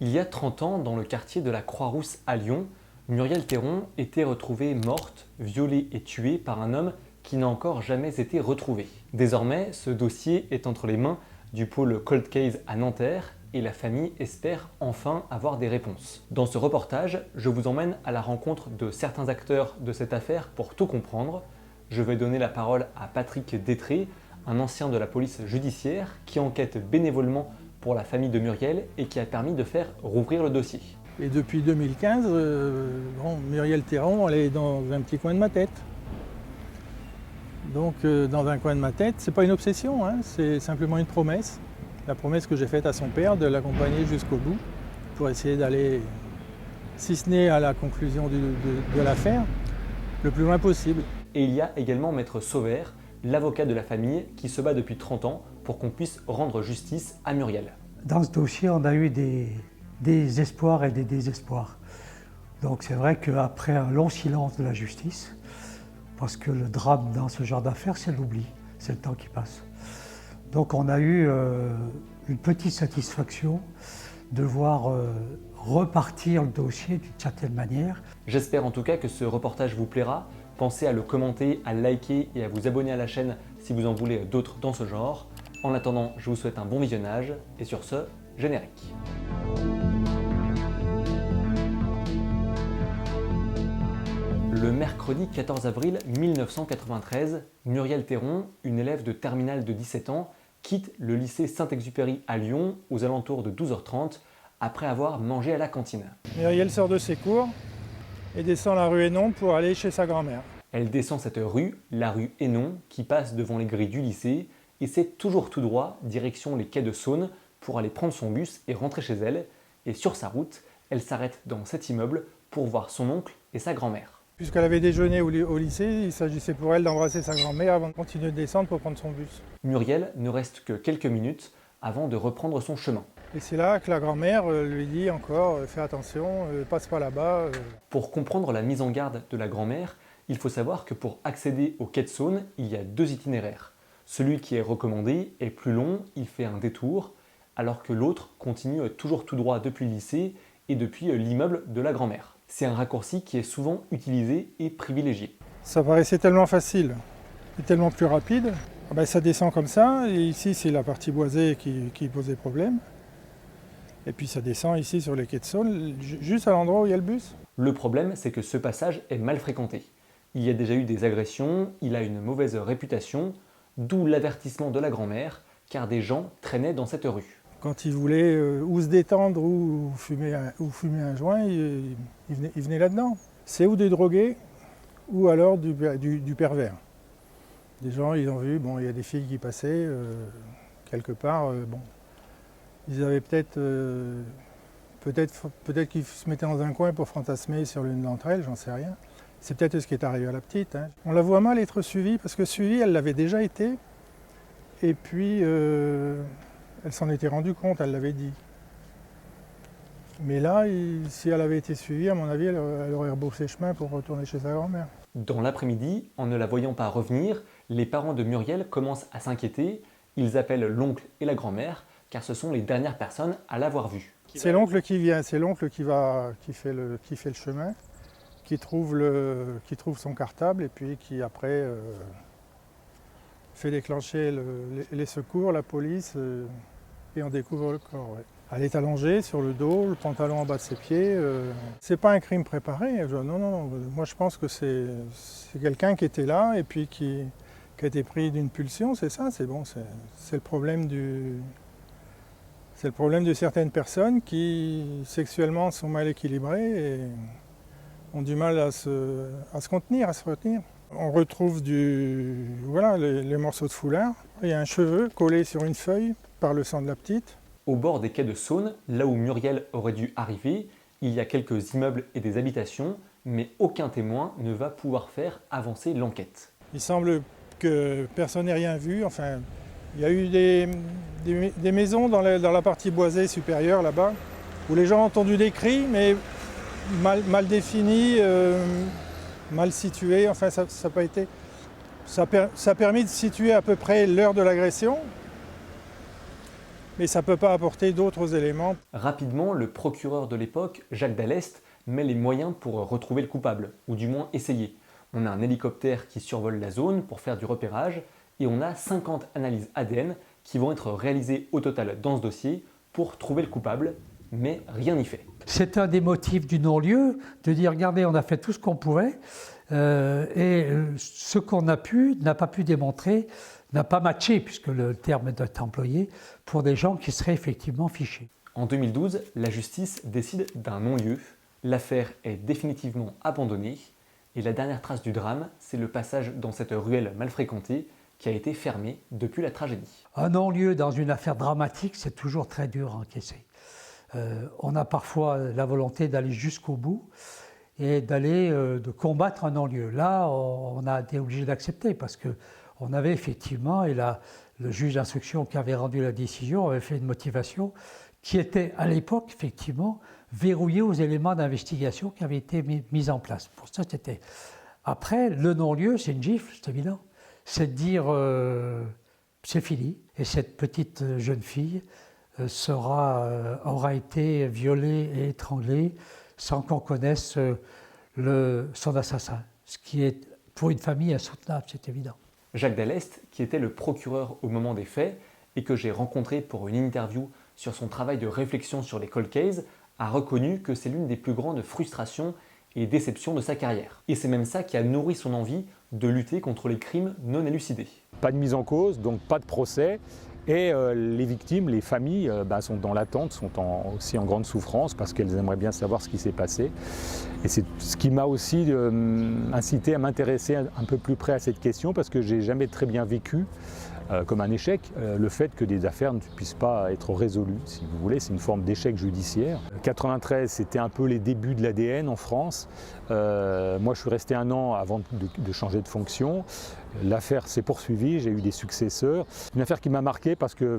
Il y a 30 ans, dans le quartier de la Croix-Rousse à Lyon, Muriel Théron était retrouvée morte, violée et tuée par un homme qui n'a encore jamais été retrouvé. Désormais, ce dossier est entre les mains du pôle Cold Case à Nanterre et la famille espère enfin avoir des réponses. Dans ce reportage, je vous emmène à la rencontre de certains acteurs de cette affaire pour tout comprendre. Je vais donner la parole à Patrick Détré, un ancien de la police judiciaire qui enquête bénévolement pour la famille de Muriel et qui a permis de faire rouvrir le dossier. Et depuis 2015, Muriel Théron, elle est dans un petit coin de ma tête. Donc dans un coin de ma tête, c'est pas une obsession, hein, c'est simplement une promesse. La promesse que j'ai faite à son père de l'accompagner jusqu'au bout pour essayer d'aller, si ce n'est à la conclusion de l'affaire, le plus loin possible. Et il y a également Maître Sauvert, l'avocat de la famille qui se bat depuis 30 ans pour qu'on puisse rendre justice à Muriel. Dans ce dossier, on a eu des espoirs et des désespoirs. Donc c'est vrai qu'après un long silence de la justice, parce que le drame dans ce genre d'affaires, c'est l'oubli, c'est le temps qui passe. Donc on a eu une petite satisfaction de voir repartir le dossier d'une certaine manière. J'espère en tout cas que ce reportage vous plaira. Pensez à le commenter, à liker et à vous abonner à la chaîne si vous en voulez d'autres dans ce genre. En attendant, je vous souhaite un bon visionnage et sur ce, générique. Le mercredi 14 avril 1993, Muriel Théron, une élève de terminale de 17 ans, quitte le lycée Saint-Exupéry à Lyon aux alentours de 12h30 après avoir mangé à la cantine. Muriel sort de ses cours et descend la rue Hénon pour aller chez sa grand-mère. Elle descend cette rue, la rue Hénon, qui passe devant les grilles du lycée, et c'est toujours tout droit, direction les quais de Saône, pour aller prendre son bus et rentrer chez elle. Et sur sa route, elle s'arrête dans cet immeuble pour voir son oncle et sa grand-mère. Puisqu'elle avait déjeuné au lycée, il s'agissait pour elle d'embrasser sa grand-mère avant de continuer de descendre pour prendre son bus. Muriel ne reste que quelques minutes avant de reprendre son chemin. Et c'est là que la grand-mère lui dit encore « fais attention, passe pas là-bas ». Pour comprendre la mise en garde de la grand-mère, il faut savoir que pour accéder au quai de Saône, il y a deux itinéraires. Celui qui est recommandé est plus long, il fait un détour, alors que l'autre continue toujours tout droit depuis le lycée et depuis l'immeuble de la grand-mère. C'est un raccourci qui est souvent utilisé et privilégié. Ça paraissait tellement facile et tellement plus rapide. Ça descend comme ça, et ici c'est la partie boisée qui posait problème. Et puis ça descend ici sur les quais de Saône, juste à l'endroit où il y a le bus. Le problème, c'est que ce passage est mal fréquenté. Il y a déjà eu des agressions, il a une mauvaise réputation, d'où l'avertissement de la grand-mère, car des gens traînaient dans cette rue. Quand ils voulaient ou se détendre ou fumer un joint, ils venaient là-dedans. C'est ou des drogués ou alors du pervers. Des gens, ils ont vu, il y a des filles qui passaient quelque part, ils avaient peut-être qu'ils se mettaient dans un coin pour fantasmer sur l'une d'entre elles, j'en sais rien. C'est peut-être ce qui est arrivé à la petite, hein. On la voit mal être suivie, parce que suivie, elle l'avait déjà été, et puis elle s'en était rendue compte, elle l'avait dit. Mais là, si elle avait été suivie, à mon avis, elle aurait rebroussé chemin pour retourner chez sa grand-mère. Dans l'après-midi, en ne la voyant pas revenir, les parents de Muriel commencent à s'inquiéter. Ils appellent l'oncle et la grand-mère, car ce sont les dernières personnes à l'avoir vue. C'est l'oncle qui vient, c'est l'oncle qui fait le chemin, qui trouve son cartable et puis qui après fait déclencher les secours, la police, et on découvre le corps. Ouais. Elle est allongée sur le dos, le pantalon en bas de ses pieds. C'est pas un crime préparé. Non. Moi je pense que c'est quelqu'un qui était là et puis qui a été pris d'une pulsion, c'est ça, c'est bon, c'est le problème de certaines personnes qui sexuellement sont mal équilibrées et ont du mal à se contenir, à se retenir. On retrouve les morceaux de foulard. Il y a un cheveu collé sur une feuille par le sang de la petite. Au bord des quais de Saône, là où Muriel aurait dû arriver, il y a quelques immeubles et des habitations, mais aucun témoin ne va pouvoir faire avancer l'enquête. Il semble que personne n'ait rien vu. Enfin, il y a eu des maisons dans la partie boisée supérieure là-bas, où les gens ont entendu des cris, mais mal définis, mal situés. Enfin, ça n'a pas été. Ça a permis de situer à peu près l'heure de l'agression. mais ça ne peut pas apporter d'autres éléments. Rapidement, le procureur de l'époque, Jacques Dallest, met les moyens pour retrouver le coupable, ou du moins essayer. On a un hélicoptère qui survole la zone pour faire du repérage, et on a 50 analyses ADN qui vont être réalisées au total dans ce dossier pour trouver le coupable, mais rien n'y fait. C'est un des motifs du non-lieu, de dire regardez, on a fait tout ce qu'on pouvait, et ce qu'on a pu n'a pas pu démontrer, n'a pas matché, puisque le terme est employé, pour des gens qui seraient effectivement fichés. En 2012, la justice décide d'un non-lieu. L'affaire est définitivement abandonnée et la dernière trace du drame, c'est le passage dans cette ruelle mal fréquentée qui a été fermée depuis la tragédie. Un non-lieu dans une affaire dramatique, c'est toujours très dur à encaisser. On a parfois la volonté d'aller jusqu'au bout et de combattre un non-lieu. Là, on a été obligé d'accepter parce qu'on avait effectivement, et le juge d'instruction qui avait rendu la décision avait fait une motivation qui était à l'époque effectivement verrouillée aux éléments d'investigation qui avaient été mis en place. Pour ça, c'était. Après, le non-lieu, c'est une gifle, c'est évident. C'est de dire c'est fini. Et cette petite jeune fille aura été violée et étranglée sans qu'on connaisse son assassin. Ce qui est pour une famille insoutenable, c'est évident. Jacques Dallest, qui était le procureur au moment des faits et que j'ai rencontré pour une interview sur son travail de réflexion sur les cold cases, a reconnu que c'est l'une des plus grandes frustrations et déceptions de sa carrière. Et c'est même ça qui a nourri son envie de lutter contre les crimes non élucidés. Pas de mise en cause, donc pas de procès. Et les victimes, les familles, sont dans l'attente, sont aussi en grande souffrance parce qu'elles aimeraient bien savoir ce qui s'est passé. Et c'est ce qui m'a aussi incité à m'intéresser un peu plus près à cette question parce que j'ai jamais très bien vécu comme un échec le fait que des affaires ne puissent pas être résolues, si vous voulez. C'est une forme d'échec judiciaire. 93, c'était un peu les débuts de l'ADN en France. Moi, je suis resté 1 an avant de changer de fonction. L'affaire s'est poursuivie, j'ai eu des successeurs. Une affaire qui m'a marqué parce que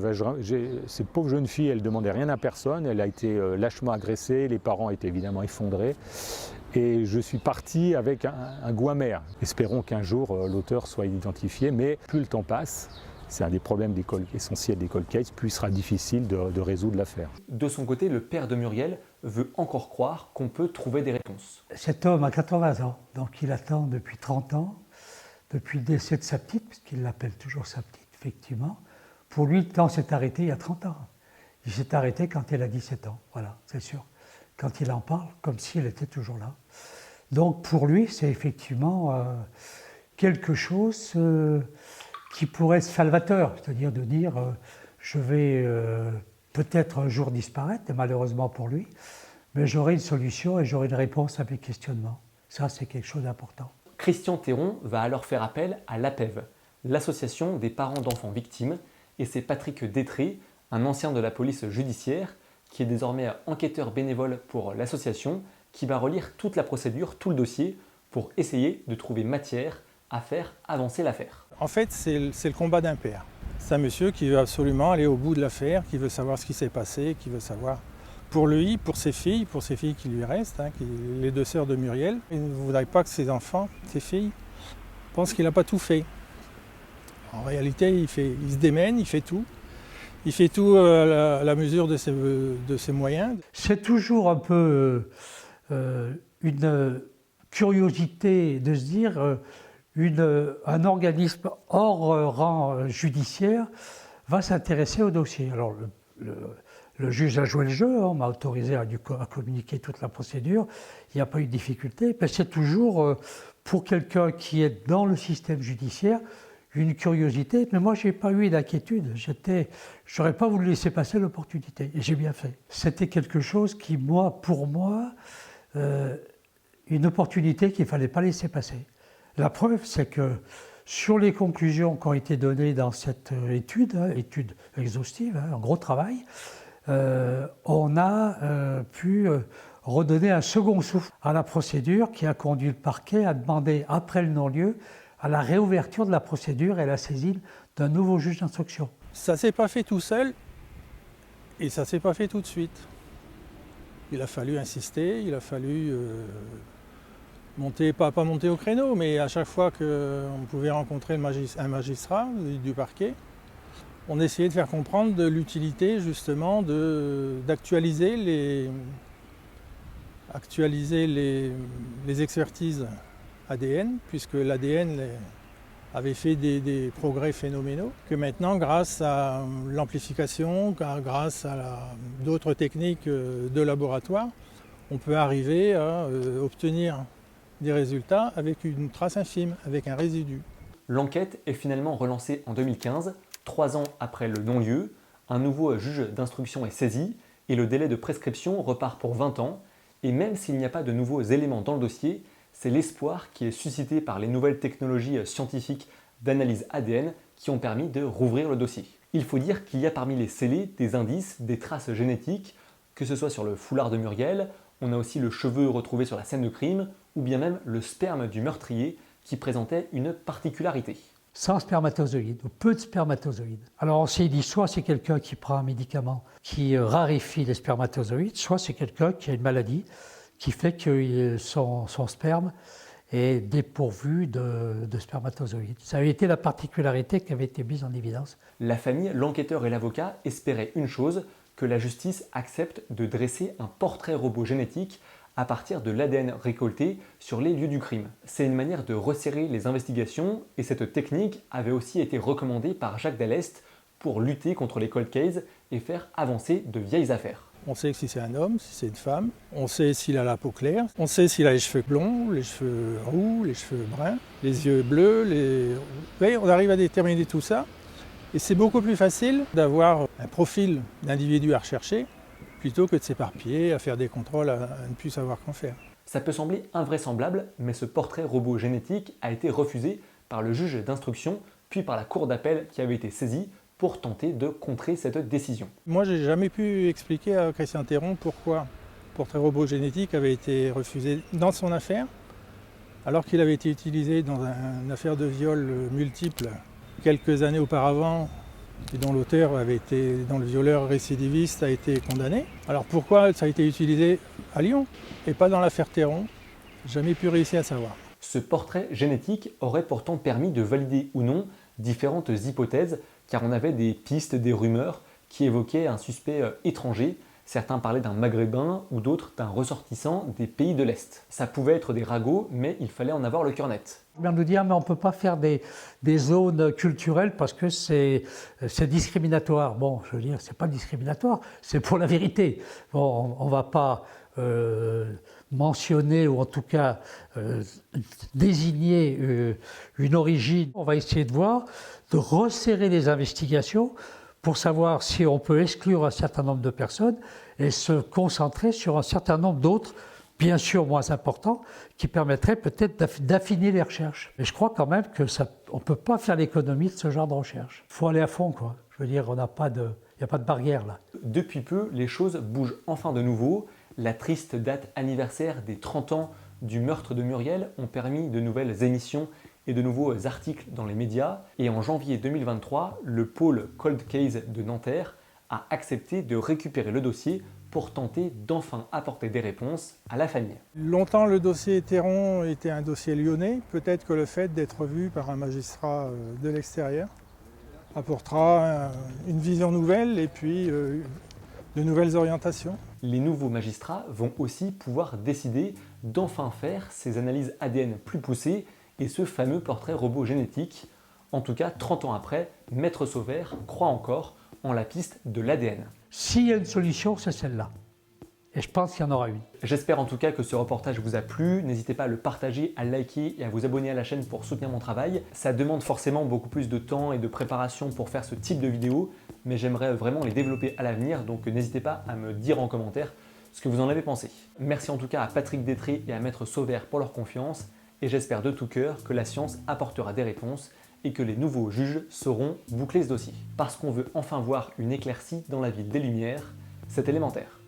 cette pauvre jeune fille, elle ne demandait rien à personne. Elle a été lâchement agressée, les parents étaient évidemment effondrés. Et je suis parti avec un goût amer. Espérons qu'un jour l'auteur soit identifié, mais plus le temps passe, c'est un des problèmes essentiels des cold cases, plus il sera difficile de résoudre l'affaire. De son côté, le père de Muriel veut encore croire qu'on peut trouver des réponses. Cet homme a 80 ans, donc il attend depuis 30 ans, depuis le décès de sa petite, puisqu'il l'appelle toujours sa petite, effectivement. Pour lui, le temps s'est arrêté il y a 30 ans. Il s'est arrêté quand elle a 17 ans, voilà, c'est sûr. Quand il en parle, comme si elle était toujours là. Donc pour lui, c'est effectivement quelque chose qui pourrait être salvateur, c'est-à-dire de dire je vais peut-être un jour disparaître, et malheureusement pour lui, mais j'aurai une solution et j'aurai une réponse à mes questionnements. Ça, c'est quelque chose d'important. Christian Théron va alors faire appel à l'APEV, l'association des parents d'enfants victimes, et c'est Patrick Détré, un ancien de la police judiciaire, qui est désormais enquêteur bénévole pour l'association, qui va relire toute la procédure, tout le dossier, pour essayer de trouver matière à faire avancer l'affaire. En fait, c'est le combat d'un père. C'est un monsieur qui veut absolument aller au bout de l'affaire, qui veut savoir ce qui s'est passé, qui veut savoir pour lui, pour ses filles qui lui restent, les 2 sœurs de Muriel. Il ne voudrait pas que ses enfants, ses filles, pensent qu'il n'a pas tout fait. En réalité, il se démène, il fait tout. Il fait tout à la mesure de ses moyens. C'est toujours un peu une curiosité de se dire un organisme hors rang judiciaire va s'intéresser au dossier. Alors le juge a joué le jeu, on m'a autorisé à communiquer toute la procédure, il n'y a pas eu de difficulté, mais c'est toujours pour quelqu'un qui est dans le système judiciaire une curiosité, mais moi je n'ai pas eu d'inquiétude, je n'aurais pas voulu laisser passer l'opportunité, et j'ai bien fait. C'était quelque chose qui, pour moi, une opportunité qu'il ne fallait pas laisser passer. La preuve, c'est que sur les conclusions qui ont été données dans cette étude exhaustive, un gros travail, on a pu redonner un second souffle à la procédure qui a conduit le parquet à demander, après le non-lieu, à la réouverture de la procédure et la saisine d'un nouveau juge d'instruction. Ça ne s'est pas fait tout seul et ça ne s'est pas fait tout de suite. Il a fallu insister, il a fallu monter, pas monter au créneau, mais à chaque fois qu'on pouvait rencontrer un magistrat du parquet, On essayait de faire comprendre de l'utilité justement d'actualiser les expertises ADN, puisque l'ADN avait fait des progrès phénoménaux, que maintenant, grâce à l'amplification, grâce à d'autres techniques de laboratoire, on peut arriver à obtenir des résultats avec une trace infime, avec un résidu. L'enquête est finalement relancée en 2015, 3 ans après le non-lieu. Un nouveau juge d'instruction est saisi et le délai de prescription repart pour 20 ans. Et même s'il n'y a pas de nouveaux éléments dans le dossier, c'est l'espoir qui est suscité par les nouvelles technologies scientifiques d'analyse ADN qui ont permis de rouvrir le dossier. Il faut dire qu'il y a parmi les scellés des indices, des traces génétiques, que ce soit sur le foulard de Muriel, on a aussi le cheveu retrouvé sur la scène de crime, ou bien même le sperme du meurtrier qui présentait une particularité. Sans spermatozoïdes, ou peu de spermatozoïdes. Alors on s'est dit, soit c'est quelqu'un qui prend un médicament qui raréfie les spermatozoïdes, soit c'est quelqu'un qui a une maladie qui fait que son sperme est dépourvu de spermatozoïdes. Ça avait été la particularité qui avait été mise en évidence. La famille, l'enquêteur et l'avocat espéraient une chose, que la justice accepte de dresser un portrait robot génétique à partir de l'ADN récolté sur les lieux du crime. C'est une manière de resserrer les investigations et cette technique avait aussi été recommandée par Jacques Dallest pour lutter contre les cold cases et faire avancer de vieilles affaires. On sait si c'est un homme, si c'est une femme, on sait s'il a la peau claire, on sait s'il a les cheveux blonds, les cheveux roux, les cheveux bruns, les yeux bleus, Vous voyez, on arrive à déterminer tout ça. Et c'est beaucoup plus facile d'avoir un profil d'individu à rechercher plutôt que de s'éparpiller, à faire des contrôles, à ne plus savoir qu'en faire. Ça peut sembler invraisemblable, mais ce portrait robot génétique a été refusé par le juge d'instruction, puis par la cour d'appel qui avait été saisie pour tenter de contrer cette décision. Moi, j'ai jamais pu expliquer à Christian Théron pourquoi le portrait robot génétique avait été refusé dans son affaire, alors qu'il avait été utilisé dans une affaire de viol multiple quelques années auparavant, et dont dont le violeur récidiviste a été condamné. Alors pourquoi ça a été utilisé à Lyon et pas dans l'affaire Théron? Jamais pu réussir à savoir. Ce portrait génétique aurait pourtant permis de valider ou non différentes hypothèses, car on avait des pistes, des rumeurs qui évoquaient un suspect étranger. Certains parlaient d'un maghrébin ou d'autres d'un ressortissant des pays de l'Est. Ça pouvait être des ragots, mais il fallait en avoir le cœur net. On vient de nous dire, mais on ne peut pas faire des zones culturelles parce que c'est discriminatoire. Bon, je veux dire, c'est pas discriminatoire, c'est pour la vérité. Bon, on ne va pas mentionner ou en tout cas désigner une origine. On va essayer de voir, de resserrer les investigations pour savoir si on peut exclure un certain nombre de personnes et se concentrer sur un certain nombre d'autres, bien sûr moins importants, qui permettraient peut-être d'affiner les recherches. Mais je crois quand même qu'on ne peut pas faire l'économie de ce genre de recherche. Il faut aller à fond, quoi. Je veux dire, il n'y a pas de barrière là. Depuis peu, les choses bougent enfin de nouveau. La triste date anniversaire des 30 ans du meurtre de Muriel ont permis de nouvelles émissions et de nouveaux articles dans les médias. Et en janvier 2023, le pôle Cold Case de Nanterre a accepté de récupérer le dossier pour tenter d'enfin apporter des réponses à la famille. Longtemps, le dossier Théron était un dossier lyonnais. Peut-être que le fait d'être vu par un magistrat de l'extérieur apportera une vision nouvelle et puis de nouvelles orientations. Les nouveaux magistrats vont aussi pouvoir décider d'enfin faire ces analyses ADN plus poussées et ce fameux portrait robot génétique. En tout cas, 30 ans après, Maître Sauvert croit encore en la piste de l'ADN. S'il y a une solution, c'est celle-là. Et je pense qu'il y en aura une. J'espère en tout cas que ce reportage vous a plu. N'hésitez pas à le partager, à liker et à vous abonner à la chaîne pour soutenir mon travail. Ça demande forcément beaucoup plus de temps et de préparation pour faire ce type de vidéo, mais j'aimerais vraiment les développer à l'avenir, donc n'hésitez pas à me dire en commentaire ce que vous en avez pensé. Merci en tout cas à Patrick Détré et à Maître Sauvert pour leur confiance, et j'espère de tout cœur que la science apportera des réponses et que les nouveaux juges sauront boucler ce dossier. Parce qu'on veut enfin voir une éclaircie dans la ville des Lumières, c'est élémentaire.